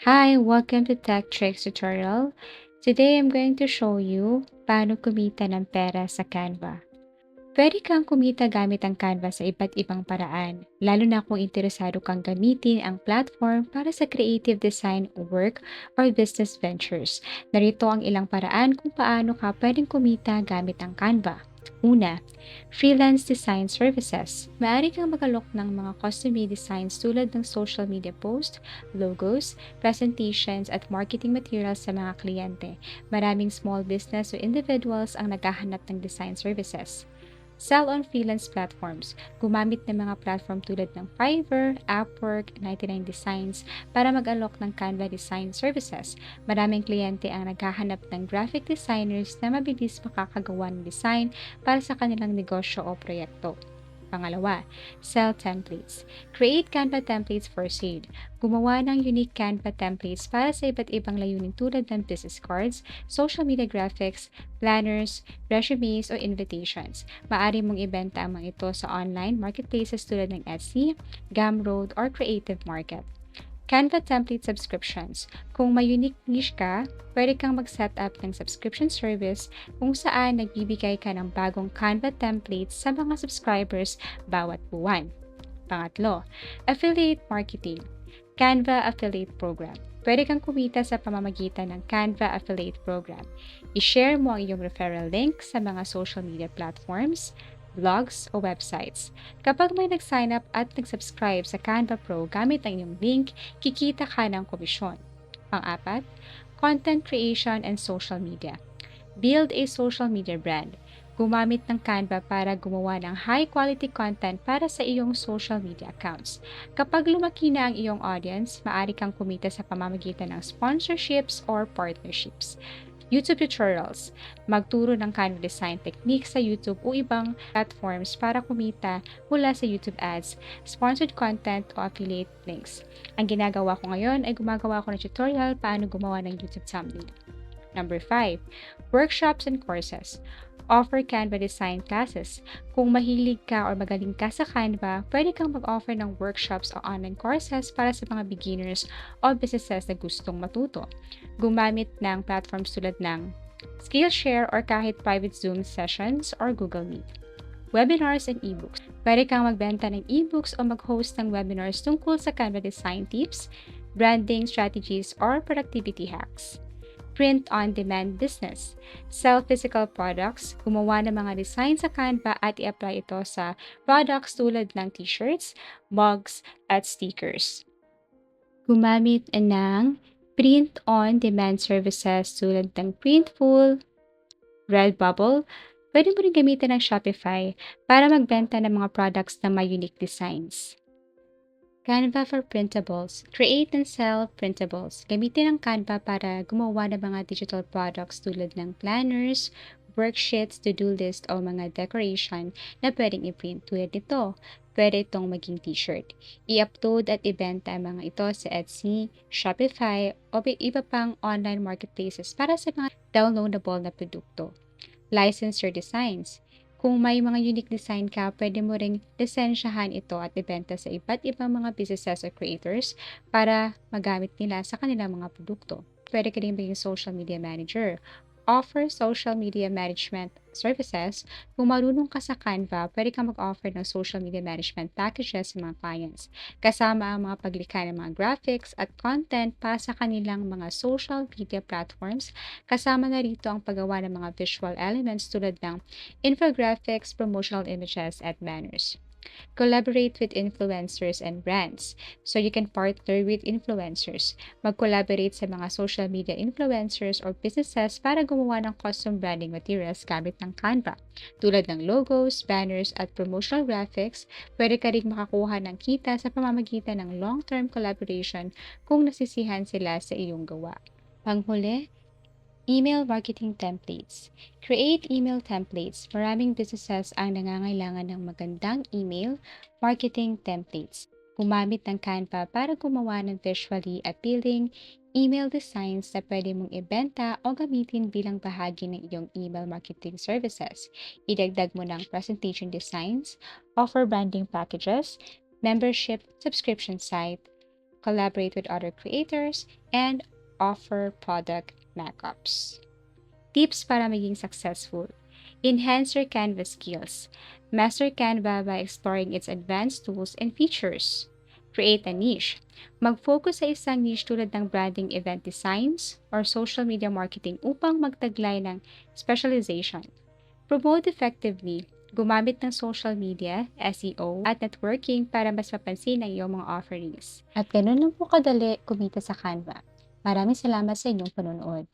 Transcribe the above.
Hi, welcome to Tech Tricks tutorial. Today I'm going to show you paano kumita ng pera sa Canva. Pwede kang kumita gamit ang Canva sa iba't ibang paraan, lalo na kung interesado kang gamitin ang platform para sa creative design work or business ventures. Narito ang ilang paraan kung paano ka pwedeng kumita gamit ang Canva. Una, freelance design services. Maaari kang magalok ng mga custom-made designs tulad ng social media post, logos, presentations at marketing materials sa mga kliyente. Maraming small business o individuals ang naghahanap ng design services. Sell on freelance platforms. Gumamit ng mga platform tulad ng Fiverr, Upwork, 99 Designs para mag-alok ng Canva design services. Maraming kliyente ang naghahanap ng graphic designers na mabilis makakagawa ng design para sa kanilang negosyo o proyekto. Pangalawa, sell templates. Create Canva templates for sale. Gumawa ng unique Canva templates para sa iba't ibang layunin tulad ng business cards, social media graphics, planners, resumes, o invitations. Maaari mong ibenta ang mga ito sa online marketplaces tulad ng Etsy, Gumroad, or Creative Market. Canva template subscriptions. Kung may unique niche ka, pwede kang mag-set up ng subscription service kung saan nagbibigay ka ng bagong Canva templates sa mga subscribers bawat buwan. Pangatlo, affiliate marketing. Canva Affiliate Program. Pwede kang kumita sa pamamagitan ng Canva Affiliate Program. I-share mo ang iyong referral link sa mga social media platforms, blogs o websites. Kapag may nag-sign up at nag-subscribe sa Canva Pro gamit ang iyong link, kikita ka ng komisyon. Pang-apat, content creation and social media. Build a social media brand. Gumamit ng Canva para gumawa ng high-quality content para sa iyong social media accounts. Kapag lumaki na ang iyong audience, maaari kang kumita sa pamamagitan ng sponsorships or partnerships. YouTube tutorials. Magturo ng Canva design techniques sa YouTube o ibang platforms para kumita mula sa YouTube ads, sponsored content o affiliate links. Ang ginagawa ko ngayon ay gumagawa ko ng tutorial paano gumawa ng YouTube thumbnail. Number 5, workshops and courses. Offer Canva design classes. Kung mahilig ka or magaling ka sa Canva, pwede kang mag-offer ng workshops o online courses para sa mga beginners o businesses na gustong matuto. Gumamit ng platforms tulad ng Skillshare or kahit private Zoom sessions or Google Meet. Webinars and ebooks. Pwede kang magbenta ng ebooks o mag-host ng webinars tungkol sa Canva design tips, branding strategies, or productivity hacks. Print-on-demand business. Sell physical products, gumawa ng mga design sa Canva at i-apply ito sa products tulad ng t-shirts, mugs, at stickers. Gumamit ng print-on-demand services tulad ng Printful, Redbubble. Pwede mo rin gamitin ng Shopify para magbenta ng mga products na may unique designs. Canva for printables. Create and sell printables. Gamitin ang Canva para gumawa ng mga digital products tulad ng planners, worksheets, to-do list o mga decoration na pwedeng i-print tulad nito. Pwede itong maging t-shirt. I-upload at ibenta ang mga ito sa Etsy, Shopify o iba pang online marketplaces para sa mga downloadable na produkto. License your designs. Kung may mga unique design ka, pwede mo ring lisensyahan ito at ibenta sa iba't ibang mga businesses or creators para magamit nila sa kanilang mga produkto. Pwede ka rin maging social media manager. Offer social media management services. Kung marunong ka sa Canva, pwede kang mag-offer ng social media management packages sa mga clients, kasama ang mga paglikha ng mga graphics at content para sa kanilang mga social media platforms. Kasama na rito ang paggawa ng mga visual elements tulad ng infographics, promotional images, at banners. Collaborate with influencers and brands. So you can partner with influencers. Mag-collaborate sa mga social media influencers or businesses para gumawa ng custom branding materials gamit ng Canva. Tulad ng logos, banners, at promotional graphics, pwede ka rin makakuha ng kita sa pamamagitan ng long-term collaboration kung nasisihan sila sa iyong gawa. Panghuli, email marketing templates. Create email templates. Maraming businesses ang nangangailangan ng magandang email marketing templates. Gumamit ng Canva para gumawa ng visually appealing email designs na pwede mong ibenta o gamitin bilang bahagi ng iyong email marketing services. Idagdag mo ng presentation designs, offer branding packages, membership, subscription site, collaborate with other creators, and offer product markups. Tips para maging successful. Enhance your Canva skills. Master Canva by exploring its advanced tools and features. Create a niche. Mag-focus sa isang niche tulad ng branding, event designs, or social media marketing upang magtaglay ng specialization. Promote effectively. Gumamit ng social media, SEO, at networking para mas mapansin ang iyong mga offerings. At ganun lang po kadali kumita sa Canva. Maraming salamat sa inyong panonood.